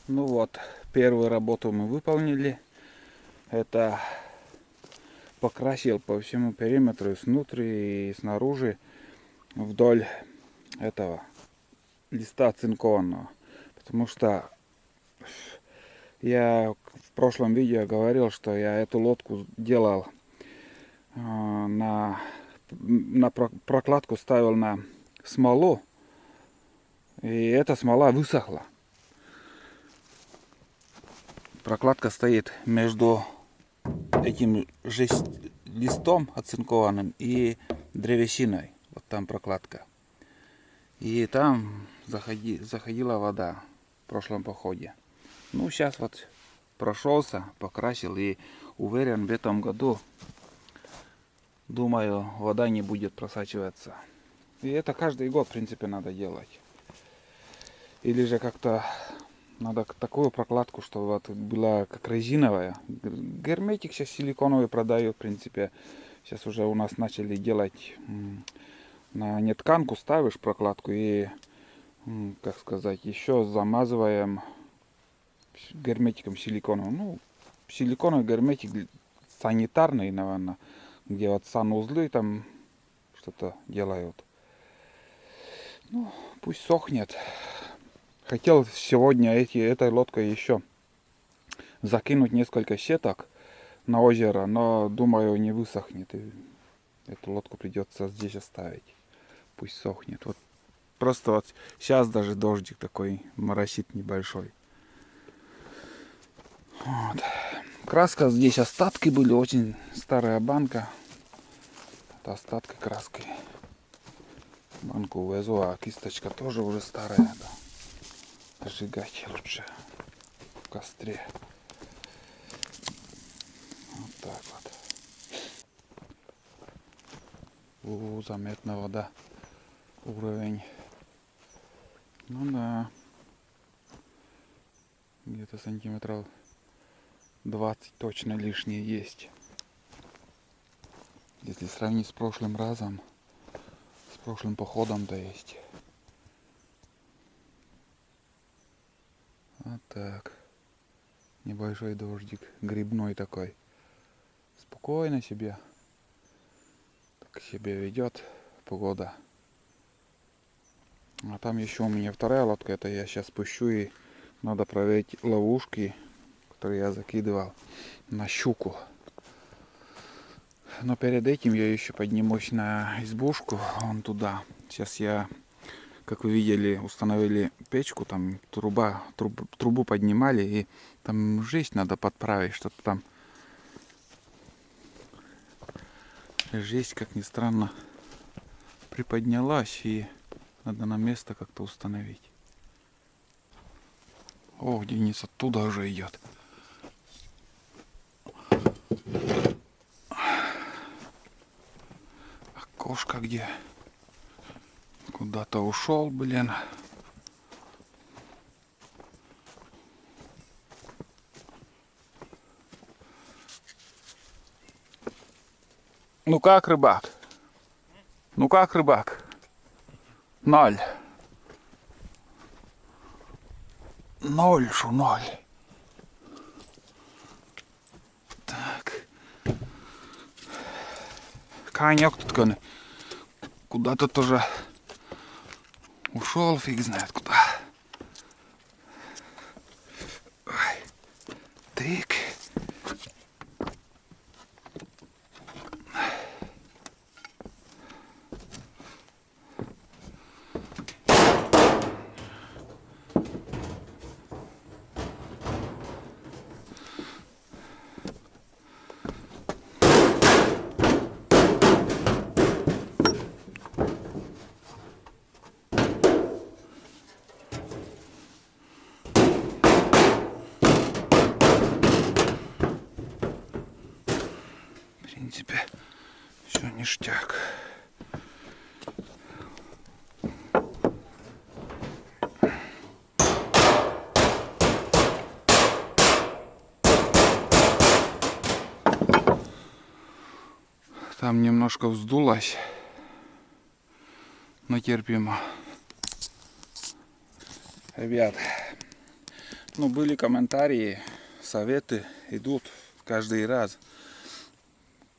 Ну вот, первую работу мы выполнили. Это покрасил по всему периметру, снутри и снаружи, вдоль этого листа цинкованного. Потому что я в прошлом видео говорил, что я эту лодку делал на прокладку ставил на смолу. И эта смола высохла. Прокладка стоит между этим листом оцинкованным и древесиной. Вот там прокладка. И там заходила вода в прошлом походе. Ну, сейчас вот прошелся, покрасил и уверен, в этом году, думаю, вода не будет просачиваться. И это каждый год, в принципе, надо делать. Или же как-то надо такую прокладку, чтобы вот была как резиновая. Герметик сейчас силиконовый продают, в принципе. Сейчас уже у нас начали делать на нетканку, ставишь прокладку и, как сказать, еще замазываем герметиком силиконовым. Ну, силиконовый герметик санитарный, наверное, где вот санузлы там что-то делают. Ну, пусть сохнет. Хотел сегодня этой лодкой еще закинуть несколько сеток на озеро, но думаю, не высохнет. И эту лодку придется здесь оставить. Пусть сохнет. Вот просто вот сейчас даже дождик такой моросит небольшой. Вот. Краска здесь остатки были, очень старая банка. Это остатки краски. Банку увезу, а кисточка тоже уже старая. Да. Сжигать лучше в костре. Вот так вот. Заметна вода. Уровень. Ну да. Где-то сантиметров 20 точно лишние есть. Если сравнить с прошлым разом, с прошлым походом, то есть. Вот так. Небольшой дождик, грибной такой. Спокойно себе. Так себя ведет погода. А там еще у меня вторая лодка. Это я сейчас спущу и надо проверить ловушки, которые я закидывал на щуку. Но перед этим я еще поднимусь на избушку, вон туда. Сейчас я, как вы видели, установили печку, там трубу поднимали, и там жесть надо подправить, что-то там. Жесть, как ни странно, приподнялась, и надо на место как-то установить. О, Денис оттуда уже идет. Кошка где? Куда-то ушел, блин. Ну как, рыбак? Ну как, рыбак? 0. 0, шу 0. Так. Конек тут куда-то тоже ушел, фиг знает куда. Ой. Тык. В принципе, все ништяк. Там немножко вздулось, но терпимо. Ребят, Ну, были комментарии, советы идут каждый раз.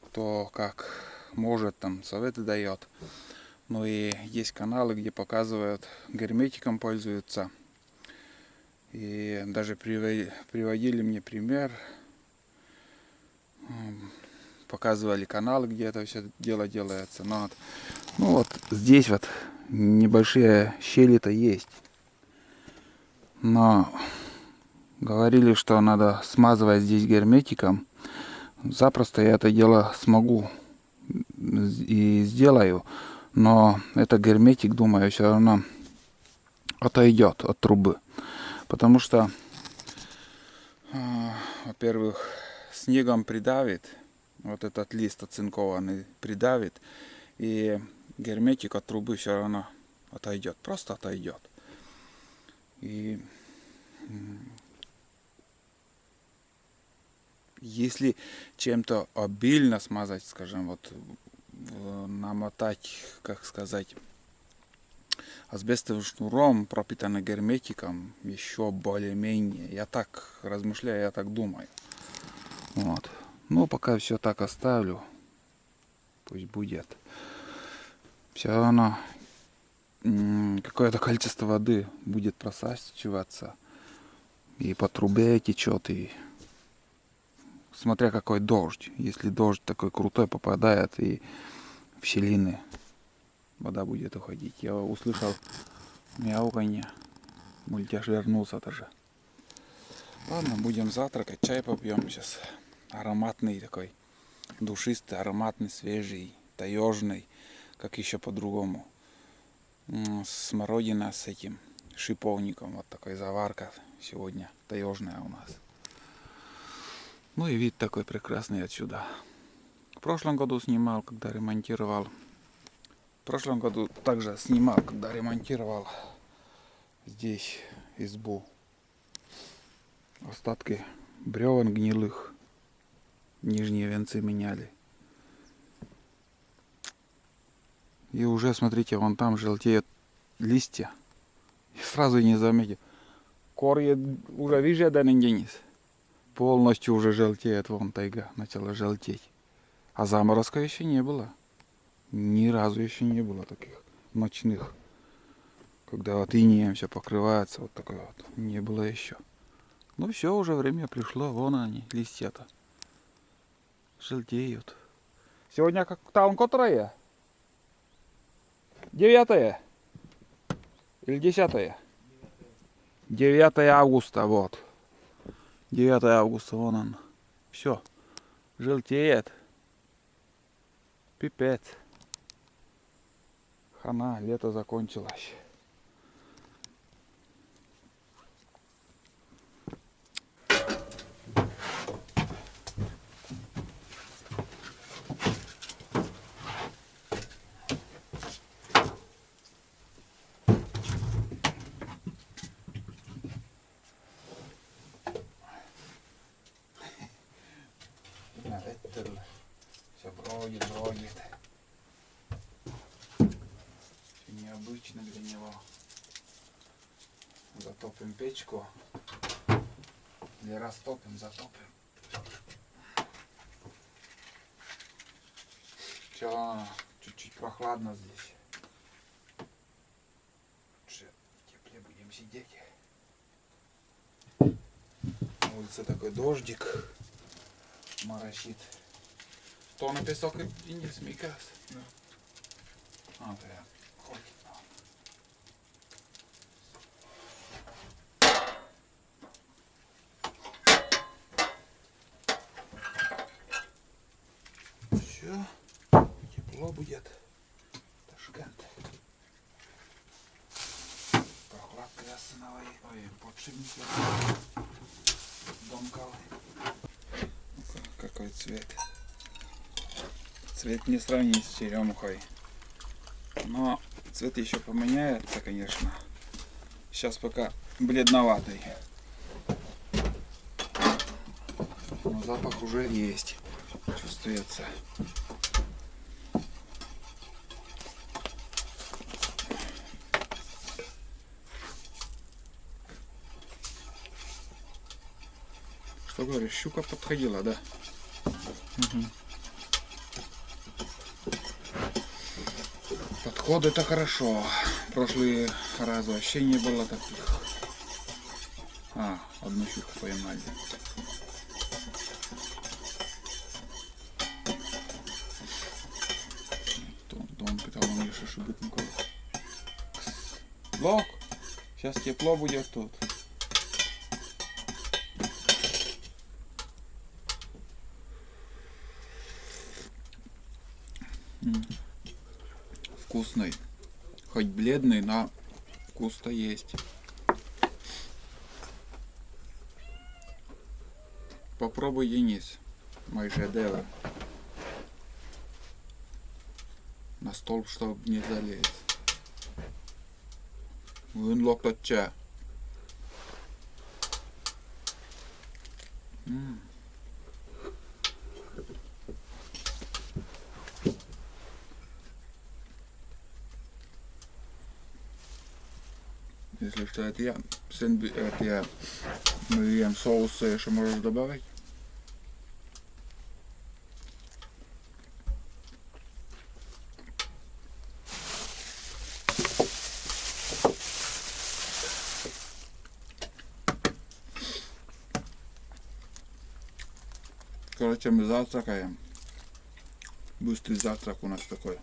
Кто как может, там советы дает. Ну и есть каналы, где показывают, герметиком пользуются. И даже приводили мне пример. Показывали каналы, где это все дело делается. Но вот здесь вот небольшие щели-то есть. Но говорили, что надо смазывать здесь герметиком. Запросто я это дело смогу и сделаю. Но это герметик, думаю, все равно отойдет от трубы. Потому что, во-первых, снегом придавит. Вот этот лист оцинкованный придавит. И герметик от трубы все равно отойдет. Просто отойдет. И если чем-то обильно смазать, скажем, вот намотать, как сказать, асбестовым шнуром, пропитанный герметиком, еще более-менее. Я так размышляю, я так думаю. Вот. Ну, пока все так оставлю. Пусть будет. Все равно какое-то количество воды будет просачиваться. И по трубе течет, и смотря какой дождь. Если дождь такой крутой попадает, и в щелины вода будет уходить. Я услышал мяуканье. Мультяж вернулся тоже. Ладно, будем завтракать. Чай попьем сейчас. Ароматный такой. Душистый, ароматный, свежий, таежный. Как еще по-другому. Смородина с этим шиповником. Вот такая заварка сегодня таежная у нас. Ну и вид такой прекрасный отсюда. В прошлом году снимал, когда ремонтировал. В прошлом году также снимал, когда ремонтировал здесь избу. Остатки бревен гнилых. Нижние венцы меняли. И уже, смотрите, вон там желтеют листья. И сразу не заметил. Корья уже, видишь, один день. Полностью уже желтеет, вон тайга начала желтеть. А заморозка еще не было. Ни разу еще не было таких ночных. Когда вот инеем все покрывается, вот такое вот. Не было еще. Ну все, уже время пришло. Вон они, листья-то. Желтеют. Сегодня как там которое? 9 или 10? 9 августа, вот. 9 августа, вон он. Все. Желтеет. Пипец. Хана, лето закончилось. Все бродит. Все необычно для него. Затопим печку. Или растопим, затопим. Все чуть-чуть прохладно здесь. Лучше в тепле будем сидеть. На улице такой дождик моросит. То на песок и не смекас. Да. А, то я хоть. Все. Тепло будет. Ташкент. Прохладка ясновой. Ой, подшипники. Домкалы. Какой цвет. Цвет не сравнить с черемухой. Но цвет еще поменяется, конечно. Сейчас пока бледноватый. Но запах уже есть. Чувствуется. Что говоришь, щука подходила, да? Угу. Подход это хорошо. В прошлый раз вообще не было таких. Одну щуку поймали. Дон питал, он еще шибут никого. Лок! Сейчас тепло будет тут. Вкусный. Хоть бледный, но вкус-то есть. Попробуй, Денис. Мой шедевр. На столб, чтобы не залезть. Вынлок тот ча. Если что, это я. Это я. Мы ем соусы, еще можешь добавить. Короче, мы завтракаем. Быстрый завтрак у нас такой.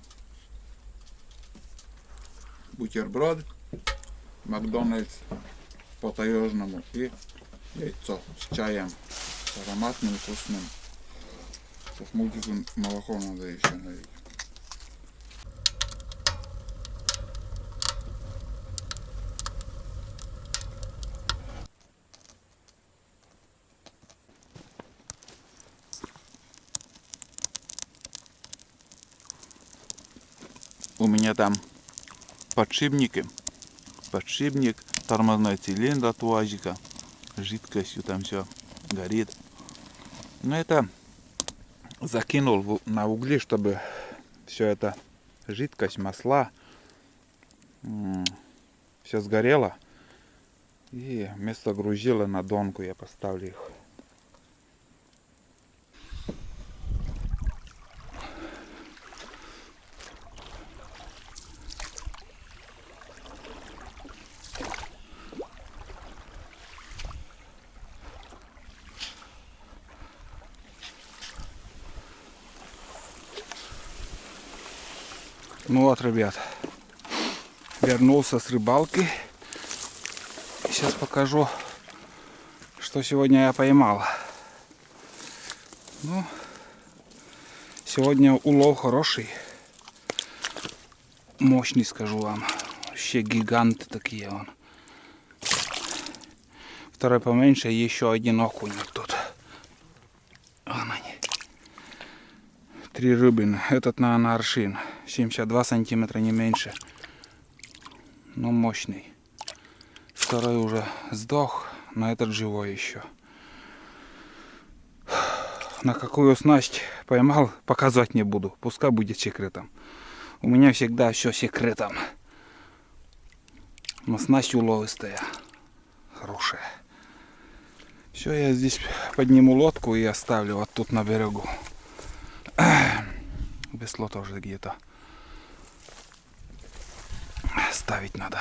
Бутерброд, Макдональдс по-таежному и яйцо с чаем. С ароматным, вкусным. Сейчас мультиком молоко надо еще налить. У меня там подшипник, тормозной цилиндр от УАЗика, жидкостью там все горит. Но это закинул на угли, чтобы все это жидкость, масла, все сгорело. И вместо грузила на донку я поставлю их. Ну вот, ребят, вернулся с рыбалки. Сейчас покажу, что сегодня я поймал. Ну, сегодня улов хороший, мощный, скажу вам. Вообще гиганты такие он. Второй поменьше, еще один окунь тут. Вон они. 3 рыбины. Этот на аршин. 72 сантиметра, не меньше. Но мощный. Второй уже сдох, но этот живой еще. На какую снасть поймал, показывать не буду. Пускай будет секретом. У меня всегда все секретом. Но снасть уловистая. Хорошая. Все, я здесь подниму лодку и оставлю вот тут на берегу. Весло тоже где-то ставить надо.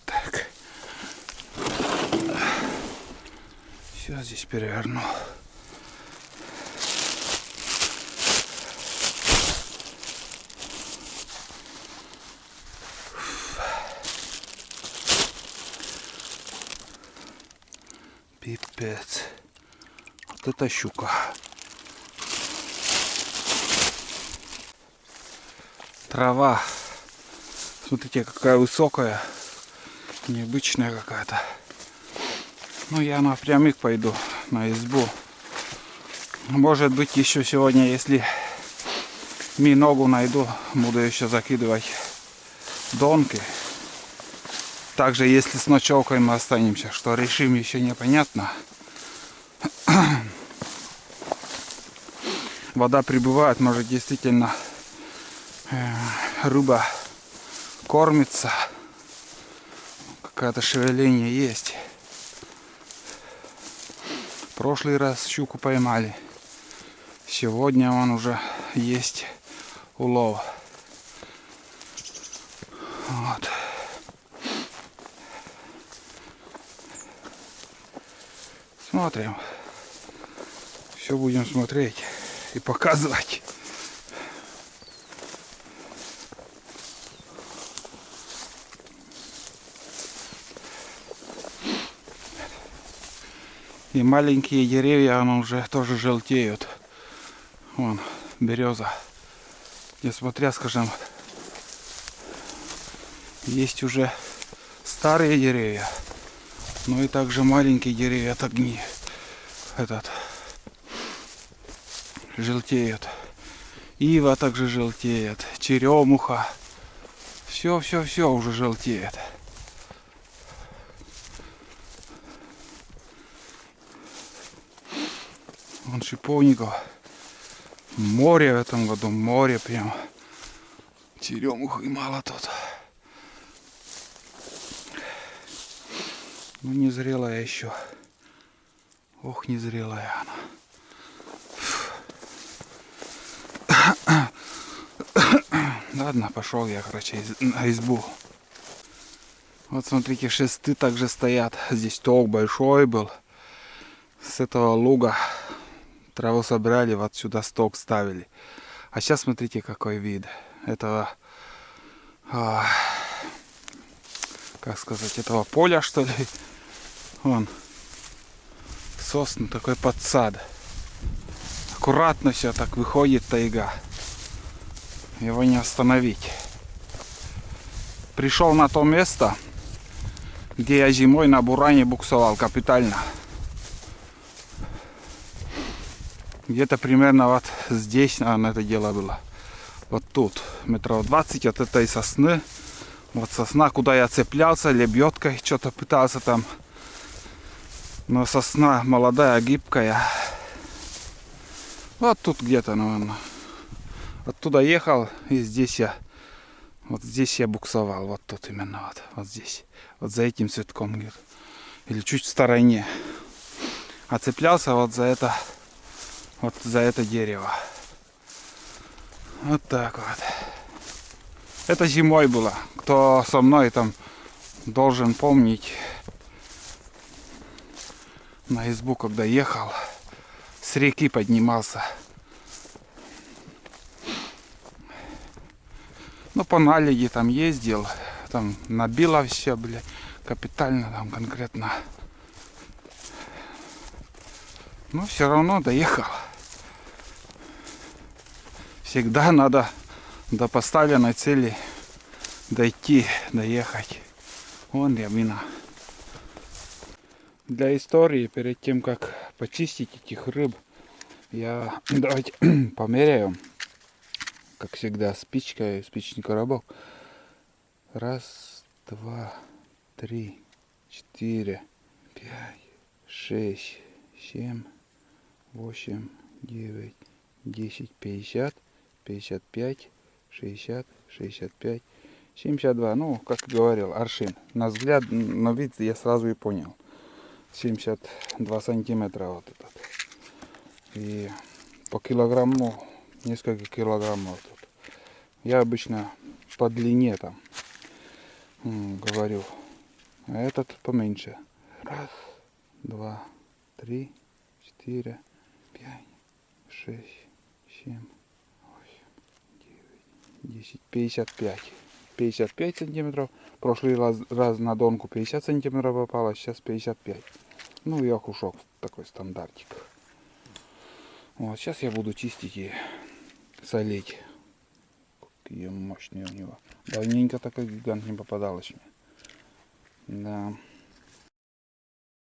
Так. Все здесь переверну. Пипец. Вот это щука. Трава. Смотрите, какая высокая. Необычная какая-то. Ну, я напрямик пойду на избу. Может быть, еще сегодня, если миногу найду, буду еще закидывать донки. Также, если с ночевкой мы останемся, что решим, еще непонятно. вода прибывает, может действительно рыба кормится. Какое-то шевеление есть. В прошлый раз щуку поймали. Сегодня он уже есть улов. Вот. Смотрим. Все будем смотреть и показывать. И маленькие деревья, они уже тоже желтеют. Вон, береза. Несмотря, скажем, есть уже старые деревья, но и также маленькие деревья так не желтеют. Ива также желтеет, черемуха. Все уже желтеет. Вон шиповников. Море в этом году, море прям. Черемуху и мало тут. Ну, не зрелая еще. Ох, не зрелая она. Ладно, пошел я, короче, на избу. Вот смотрите, шесты также стоят. Здесь ток большой был. С этого луга траву собрали, вот сюда сток ставили. А сейчас смотрите, какой вид. Этого, как сказать, этого поля, что ли. Вон, сосны, такой подсад. Аккуратно все так выходит тайга. Его не остановить. Пришел на то место, где я зимой на буране буксовал капитально. Где-то примерно вот здесь, наверное, это дело было. Вот тут, метров 20 от этой сосны. Вот сосна, куда я цеплялся, лебедкой что-то пытался там. Но сосна молодая, гибкая. Вот тут где-то, наверное. Оттуда ехал, и здесь я, вот здесь я буксовал. Вот тут именно, вот здесь. Вот за этим цветком где-то. Или чуть в стороне. А цеплялся вот за это дерево. Вот так вот. Это зимой было. Кто со мной там должен помнить. На избу, когда ехал, с реки поднимался. Ну, по наледи там ездил. Там набило все, бля, капитально там конкретно. Но все равно доехал. Всегда надо до поставленной цели дойти, доехать. Вон ямина. Для истории, перед тем как почистить этих рыб, я давайте померяю, как всегда, спичкой, спичный коробок. 1, 2, 3, 4, 5, 6, 7, 8, 9, 10, 50, 55, 60, 65, 72. Ну, как говорил, аршин. На взгляд, на вид я сразу и понял. 72 сантиметра вот этот. И по килограмму, несколько килограммов тут. Я обычно по длине там говорю. А этот поменьше. 1, 2, 3, 4, 5, 6, 7, 8, 9, 10, 55. 55 сантиметров. В прошлый раз на донку 50 сантиметров попало, сейчас 55. Ну и окушок такой стандартик. Вот, сейчас я буду чистить и солить. Какие мощные у него. Давненько такой гигант не попадалось мне. Да.